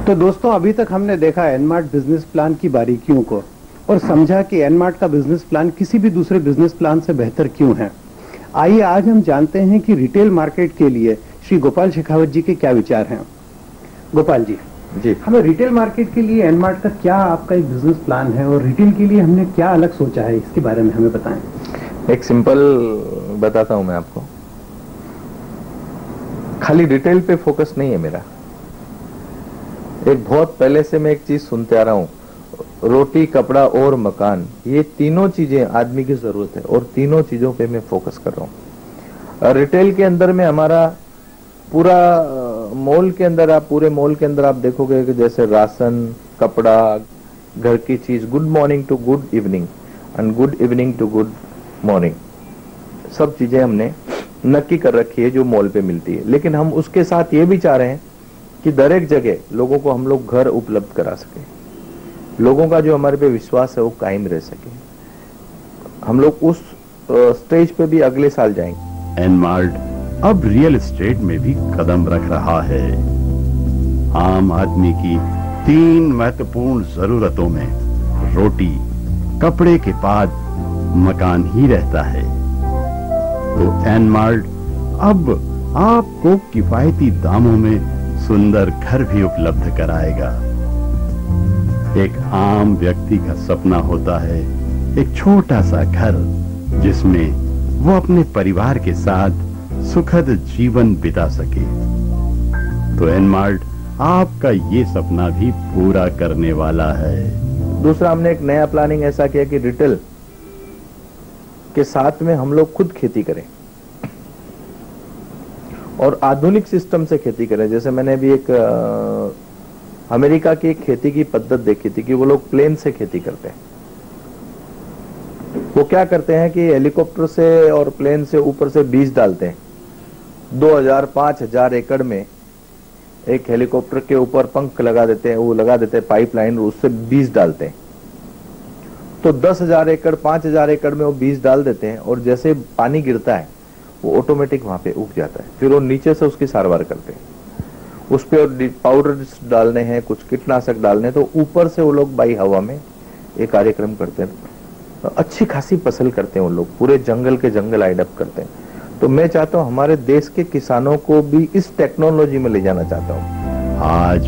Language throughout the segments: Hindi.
तो दोस्तों, अभी तक हमने देखा एनमार्ट बिजनेस प्लान की बारीकियों को और समझा कि एनमार्ट का बिजनेस प्लान किसी भी दूसरे बिजनेस प्लान से बेहतर क्यों है। आइए आज हम जानते हैं कि रिटेल मार्केट के लिए श्री गोपाल शेखावत जी के क्या विचार हैं। गोपाल जी, हमें रिटेल मार्केट के लिए एनमार्ट का क्या आपका एक बिजनेस प्लान है और रिटेल के लिए हमने क्या अलग सोचा है, इसके बारे में हमें बताएं। एक सिंपल बताता हूं मैं आपको। खाली रिटेल पे फोकस नहीं है मेरा। एक बहुत पहले से मैं एक चीज सुनते आ रहा हूं, रोटी, कपड़ा और मकान, ये तीनों चीजें आदमी की जरूरत है और तीनों चीजों पे मैं फोकस कर रहा हूं। रिटेल के अंदर में हमारा पूरा मॉल के अंदर, आप पूरे मॉल के अंदर आप देखोगे कि जैसे राशन, कपड़ा, घर की चीज, good morning to good evening and good evening to good morning, सब चीजें हमने नक्की कर रखी है जो मॉल पे मिलती है। लेकिन हम उसके साथ ये भी चाह रहे हैं कि दर एक जगह लोगों को हम लोग घर उपलब्ध करा सके, लोगों का जो हमारे पे विश्वास है वो कायम रह सके। हम लोग उस स्टेज पे भी अगले साल जाएंगे। एनमार्ट अब रियल एस्टेट में भी कदम रख रहा है। आम आदमी की 3 महत्वपूर्ण जरूरतों में रोटी, कपड़े के बाद मकान ही रहता है। तो एनमार्ट अब आपको किफायती दामों में सुंदर घर भी उपलब्ध कराएगा। एक आम व्यक्ति का सपना होता है एक छोटा सा घर जिसमें वो अपने परिवार के साथ सुखद जीवन बिता सके। तो एनमार्ट आपका ये सपना भी पूरा करने वाला है। दूसरा, हमने एक नया प्लानिंग ऐसा किया कि रिटेल के साथ में हम लोग खुद खेती करें और आधुनिक सिस्टम से खेती करें। जैसे मैंने भी एक अमेरिका की एक खेती की पद्धत देखी थी कि वो लोग प्लेन से खेती करते हैं। वो क्या करते हैं कि हेलीकॉप्टर से और प्लेन से ऊपर से बीज डालते हैं। 2000-5000 एकड़ में एक हेलीकॉप्टर के ऊपर पंख लगा देते हैं, वो लगा देते हैं पाइपलाइन, उससे बीज डालते हैं। तो 10,000 एकड़ 5,000 एकड़ में वो बीज डाल देते हैं और जैसे पानी गिरता है वो ऑटोमेटिक वहां पे उग जाता है। फिर वो नीचे से उसकी सारवार करते हैं, उस पे पाउडर डालने हैं, कुछ कीटनाशक डालने, तो ऊपर से वो लोग बाई हवा में एक कार्यक्रम करते हैं। अच्छी खासी फसल करते हैं वो लोग, पूरे जंगल के जंगल आइडअप करते हैं। तो मैं चाहता हूं हमारे देश के किसानों को भी इस टेक्नोलॉजी में ले जाना चाहता हूं। आज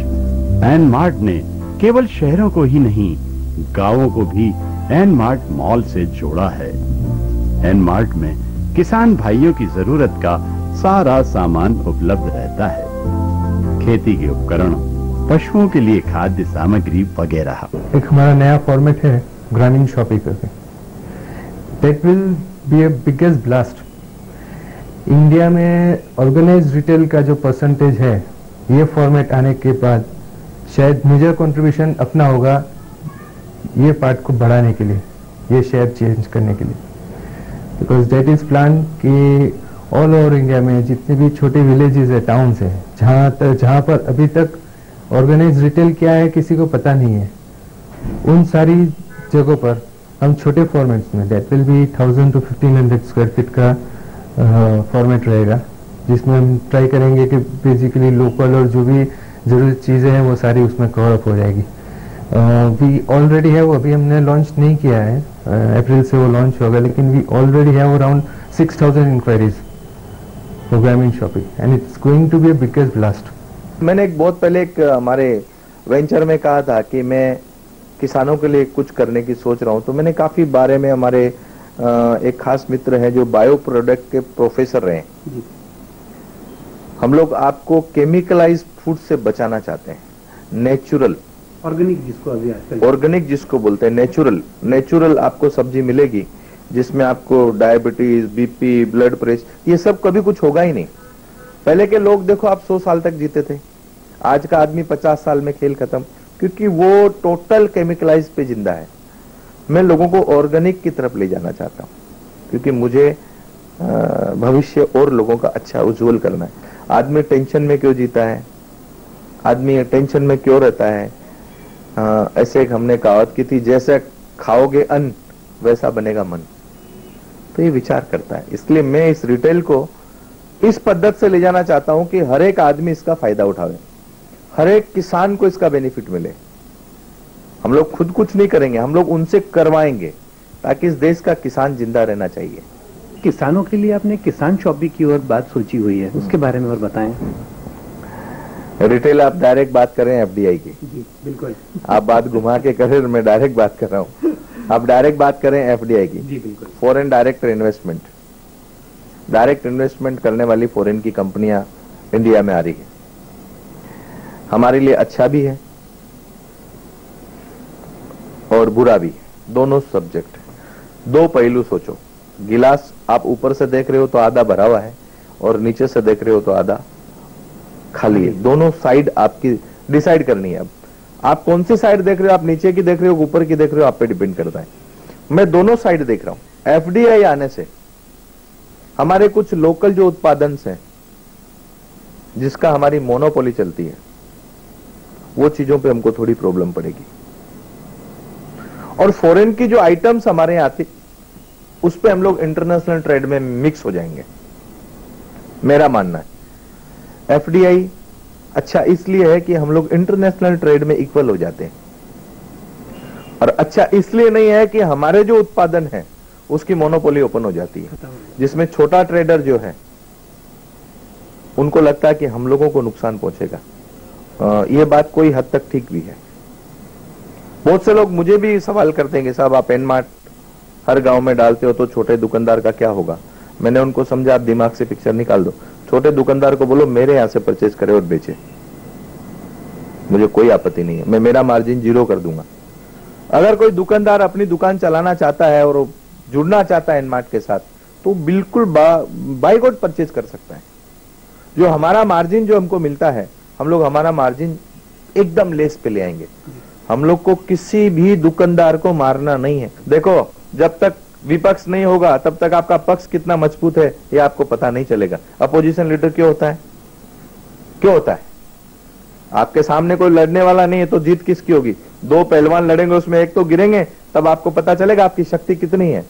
एनमार्ट ने केवल शहरों को ही नहीं, गांवों को भी एनमार्ट मॉल से जोड़ा है। एनमार्ट में किसान भाइयों की जरूरत का सारा सामान उपलब्ध रहता है। खेती के उपकरण, पशुओं के लिए खाद्य सामग्री वगैरह। एक हमारा नया फॉर्मेट है ग्रामीण शॉपिंग करके। That will be A biggest blast. India में ऑर्गेनाइज्ड रिटेल का जो परसेंटेज है, ये फॉर्मेट आने के बाद शायद मेजर कंट्रीब्यूशन अपना होगा ये पार्ट को बढ़ाने के लिए, ये शेयर चेंज करने के लिए। बिकॉज दैट इज प्लान कि ऑल ओवर इंडिया में जितने भी छोटे विलेजेस है, टाउन्स है, जहाँ पर अभी तक ऑर्गेनाइज्ड रिटेल क्या है किसी को पता नहीं है, उन सारी जगहों पर हम छोटे फॉर्मेट्स में, that will be 1000 to 1500 square feet का फॉर्मेट रहेगा, जिसमें हम ट्राई करेंगे कि बेसिकली लोकल और जो भी जरूरत चीज़ें हैं वो सारी उसमें कवर अप हो जाएगी। वी ऑलरेडी है, वो अभी हमने लॉन्च नहीं किया है, अप्रैल से वो लॉन्च होगा, लेकिन we already have around 6000 inquiries for Gramin shopping and it's going to be a biggest blast. मैंने एक बहुत पहले एक हमारे वेंचर में कहा था कि मैं किसानों के लिए कुछ करने की सोच रहा हूं, तो मैंने काफी बारे में, हमारे एक खास मित्र हैं जो बायो प्रोडक्ट के प्रोफेसर रहे हैं। हम लोग आपको केमिकलाइज फूड से बचाना चाहते हैं, नेचुरल, ऑर्गेनिक जिसको अभी आजकल ऑर्गेनिक जिसको बोलते हैं, नेचुरल आपको सब्जी मिलेगी जिसमें आपको डायबिटीज, बीपी, ब्लड प्रेशर, ये सब कभी कुछ होगा ही नहीं। पहले के लोग देखो, आप 100 साल तक जीते थे, आज का आदमी 50 साल में खेल खत्म, क्योंकि वो टोटल केमिकलाइज पे जिंदा है। मैं लोगों को ऑर्गेनिक की तरफ ले जाना चाहता हूं, क्योंकि मुझे भविष्य और लोगों का अच्छा उज्जवल करना है। आदमी टेंशन में क्यों जीता है, आदमी टेंशन में क्यों रहता है? ऐसे एक हमने कहावत की थी, जैसे खाओगे अन्न वैसा बनेगा मन। तो ये विचार करता है, इसलिए मैं इस रिटेल को इस पद्धति से ले जाना चाहता हूं कि हर एक आदमी इसका फायदा उठावे, हर एक किसान को इसका बेनिफिट मिले। हम लोग खुद कुछ नहीं करेंगे, हम लोग उनसे करवाएंगे, ताकि इस देश का किसान जिंदा रहना चाहिए। किसानों के लिए आपने किसान शॉपिंग की और बात सोची हुई है, उसके बारे में और बताएं। रिटेल आप डायरेक्ट बात कर रहे हैं एफडीआई की। जी बिल्कुल। आप बात घुमा के कर रहे हैं, मैं डायरेक्ट बात कर रहा हूँ। आप डायरेक्ट बात कर रहे हैं एफडीआई की। जी बिल्कुल। Foreign direct investment. Direct investment करने वाली फॉरेन की कंपनियां इंडिया में आ रही है। हमारे लिए अच्छा भी है और बुरा भी है, दोनों सब्जेक्ट है। दो पहलू सोचो, गिलास आप ऊपर से देख रहे हो तो आधा भरा हुआ है और नीचे से देख रहे हो तो आधा खाली है। दोनों साइड आपकी डिसाइड करनी है। अब आप कौन सी साइड देख रहे हो, आप नीचे की देख रहे हो, ऊपर की देख रहे हो, आप पे डिपेंड करता है। मैं दोनों साइड देख रहा हूं। एफडीआई आने से हमारे कुछ लोकल जो उत्पादन हैं, जिसका हमारी मोनोपोली चलती है, वो चीजों पे हमको थोड़ी प्रॉब्लम पड़ेगी। और फॉरेन की जो आइटम्स हमारे यहां आती, उस पे हम लोग इंटरनेशनल ट्रेड में मिक्स हो जाएंगे, मेरा मानना है। एफडीआई अच्छा इसलिए है कि हम लोग इंटरनेशनल ट्रेड में इक्वल हो जाते हैं, और अच्छा इसलिए नहीं है कि हमारे जो उत्पादन है उसकी मोनोपोली ओपन हो जाती है, जिसमें छोटा ट्रेडर जो है उनको लगता है कि हम लोगों को नुकसान पहुंचेगा। ये बात कोई हद तक ठीक भी है। बहुत से लोग मुझे भी सवाल करते हैं कि साहब आप एनमार्ट हर गांव में डालते हो तो छोटे दुकानदार का क्या होगा। मैंने उनको समझा, आप दिमाग से पिक्चर निकाल दो, छोटे दुकानदार को बोलो मेरे यहां से परचेज करे और बेचे, मुझे कोई आपत्ति नहीं है, मैं मेरा मार्जिन 0 कर दूंगा। अगर कोई दुकानदार अपनी दुकान चलाना चाहता है और जुड़ना चाहता है एनमार्ट के साथ, तो बिल्कुल बाय गॉड परचेज कर सकता है। जो हमारा मार्जिन जो हमको मिलता है, हम लोग हमारा मार्जिन एकदम लेस पे ले आएंगे। हम लोग को किसी भी दुकानदार को मारना नहीं है। देखो, जब तक विपक्ष नहीं होगा तब तक आपका पक्ष कितना मजबूत है ये आपको पता नहीं चलेगा। अपोजिशन लीडर क्यों होता है? क्यों होता है? आपके सामने कोई लड़ने वाला नहीं है तो जीत किसकी होगी? दो पहलवान लड़ेंगे, उसमें एक तो गिरेंगे, तब आपको पता चलेगा आपकी शक्ति कितनी है।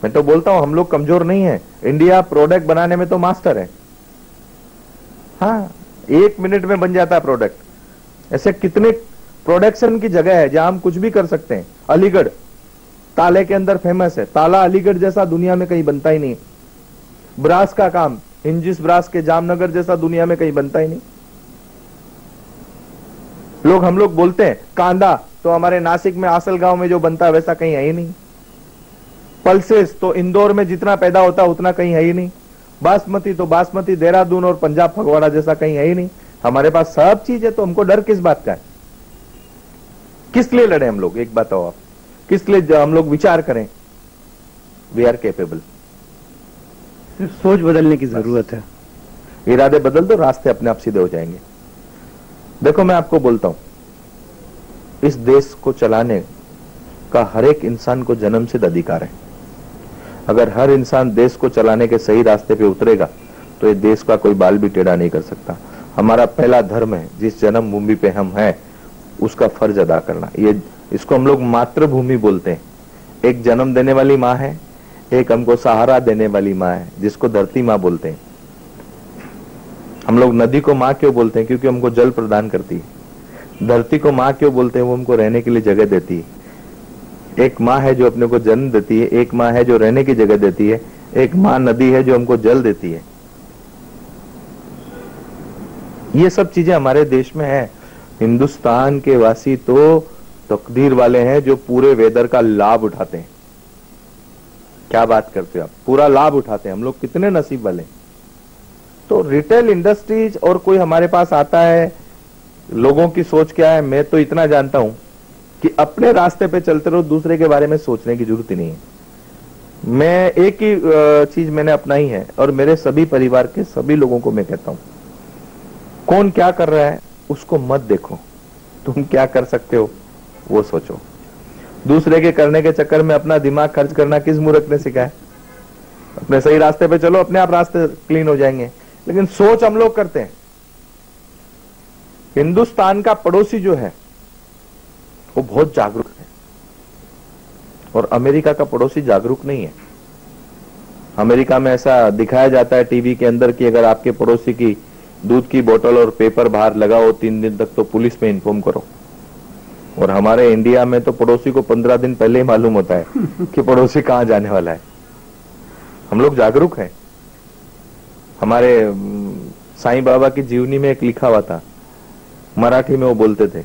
मैं तो बोलता हूं हम लोग कमजोर नहीं है। इंडिया प्रोडक्ट बनाने में तो मास्टर है। हाँ, 1 मिनट में बन जाता है प्रोडक्ट। ऐसे कितने प्रोडक्शन की जगह है जहां हम कुछ भी कर सकते हैं। अलीगढ़ ताले के अंदर फेमस है, ताला अलीगढ़ जैसा दुनिया में कहीं बनता ही नहीं। ब्रास का काम हिंजिस ब्रास के जामनगर जैसा दुनिया में कहीं बनता ही नहीं। हम लोग बोलते हैं कांदा, तो हमारे नासिक में आसल गांव में जो बनता है वैसा कहीं है ही नहीं। पल्सेस तो इंदौर में जितना पैदा होता है उतना कहीं है ही नहीं। बासमती तो बासमती देहरादून और पंजाब फगवाड़ा जैसा कहीं है ही नहीं। हमारे पास सब चीज है, तो हमको डर किस बात का है? किस लिए लड़े हम लोग? एक बताओ आप, किस लिए हम लोग विचार करें? We are capable. सोच बदलने की जरूरत है। इरादे बदल दो, रास्ते अपने आप सीधे हो जाएंगे। देखो, मैं आपको बोलता हूं, इस देश को चलाने का हर एक इंसान को जन्मसिद्ध अधिकार है। अगर हर इंसान देश को चलाने के सही रास्ते पे उतरेगा तो ये देश का कोई बाल भी टेढ़ा नहीं कर सकता। हमारा पहला धर्म है, जिस जन्मभूमि पे हम हैं उसका फर्ज अदा करना। ये इसको हम लोग मातृभूमि बोलते हैं। एक जन्म देने वाली माँ है, एक हमको सहारा देने वाली माँ है, जिसको धरती माँ बोलते हैं। हम लोग नदी को माँ क्यों बोलते हैं? क्योंकि हमको जल प्रदान करती है। धरती को माँ क्यों बोलते हैं? वो हमको रहने के लिए जगह देती है। एक माँ है जो अपने को जन्म देती है, एक माँ है जो रहने की जगह देती है, एक माँ नदी है जो हमको जल देती है। ये सब चीजें हमारे देश में है। हिंदुस्तान के वासी तो तकदीर वाले हैं जो पूरे वेदर का लाभ उठाते हैं। क्या बात करते हो आप? पूरा लाभ उठाते हैं। हम लोग कितने नसीब वाले। तो रिटेल इंडस्ट्रीज और कोई हमारे पास आता है, लोगों की सोच क्या है? मैं तो इतना जानता हूं कि अपने रास्ते पे चलते रहो, दूसरे के बारे में सोचने की जरूरत ही नहीं है। मैं एक ही चीज मैंने अपनाई है और मेरे सभी परिवार के सभी लोगों को मैं कहता हूं, कौन क्या कर रहा है उसको मत देखो, तुम क्या कर सकते हो वो सोचो। दूसरे के करने के चक्कर में अपना दिमाग खर्च करना किस मूर्ख ने सिखाया? अपने सही रास्ते पे चलो, अपने आप रास्ते क्लीन हो जाएंगे। लेकिन सोच हम लोग करते हैं। हिंदुस्तान का पड़ोसी जो है वो बहुत जागरूक है और अमेरिका का पड़ोसी जागरूक नहीं है। अमेरिका में ऐसा दिखाया जाता है टीवी के अंदर कि अगर आपके पड़ोसी की दूध की बोतल और पेपर बाहर लगाओ, 3 दिन तक तो पुलिस में इन्फॉर्म करो। और हमारे इंडिया में तो पड़ोसी को 15 दिन पहले ही मालूम होता है कि पड़ोसी कहां जाने वाला है। हम लोग जागरूक हैं। हमारे साईं बाबा की जीवनी में एक लिखा हुआ था, मराठी में वो बोलते थे,